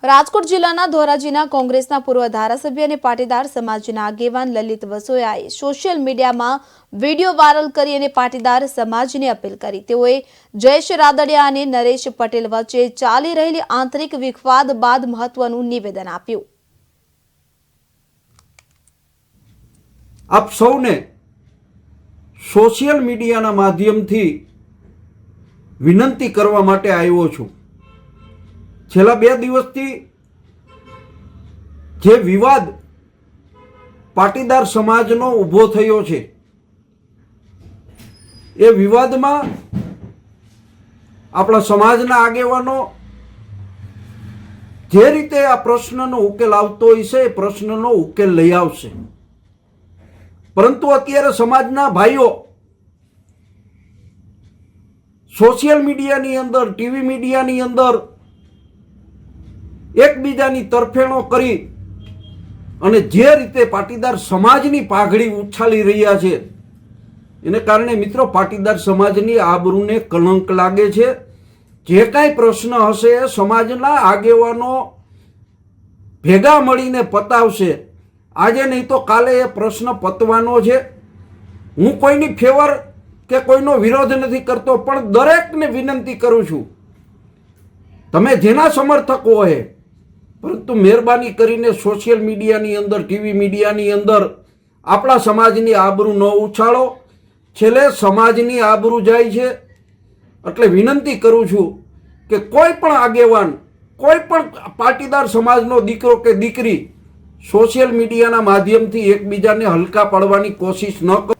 રાજકોટ જિલ્લાના ધોરાજીના કોંગ્રેસના પૂર્વ ધારાસભ્ય અને પાટીદાર સમાજના આગેવાન લલિત વસોયાએ સોશિયલ મીડિયામાં વિડીયો વાયરલ કરી અને પાટીદાર સમાજને અપીલ કરી। તેઓએ જયેશ રાદડિયા અને નરેશ પટેલ વચ્ચે ચાલી રહેલી આંતરિક વિવાદ બાદ મહત્વનું નિવેદન આપ્યું। આપ સૌને સોશિયલ મીડિયાના માધ્યમથી વિનંતી કરવા માટે આવ્યો છું। છેલ્લા 2 દિવસથી જે વિવાદ પાટીદાર સમાજનો ઊભો થયો છે એ વિવાદમાં આપણા સમાજના આગેવાનો જે રીતે આ પ્રશ્નનો ઉકેલ આવતો હોય છે એ પ્રશ્નનો ઉકેલ લઈ આવશે, પરંતુ અત્યારે સમાજના ભાઈઓ સોશિયલ મીડિયાની અંદર, ટીવી મીડિયાની અંદર એકબીજાની તરફેણો કરી અને જે રીતે પાટીદાર સમાજની પાઘડી ઉછાળી રહ્યા છે એને કારણે મિત્રો પાટીદાર સમાજની આબરૂને કલંક લાગે છે। જે કાંઈ પ્રશ્ન હશે એ સમાજના આગેવાનો ભેગા મળીને પતાવશે। આજે નહીં તો કાલે એ પ્રશ્ન પતવાનો છે। હું કોઈની ફેવર કે કોઈનો વિરોધ નથી કરતો, પણ દરેકને વિનંતી કરું છું, તમે જેના સમર્થક હોય, પરંતુ મહેરબાની કરીને સોશિયલ મીડિયાની અંદર, ટીવી મીડિયાની અંદર આપણા સમાજની આબરૂ ન ઉછાળો। છેલ્લે સમાજની આબરૂ જાય છે। એટલે વિનંતી કરું છું કે કોઈ પણ આગેવાન, કોઈ પણ પાટીદાર સમાજનો દીકરો કે દીકરી સોશિયલ મીડિયાના માધ્યમથી એકબીજાને હલકા પાડવાની કોશિશ ન કરો।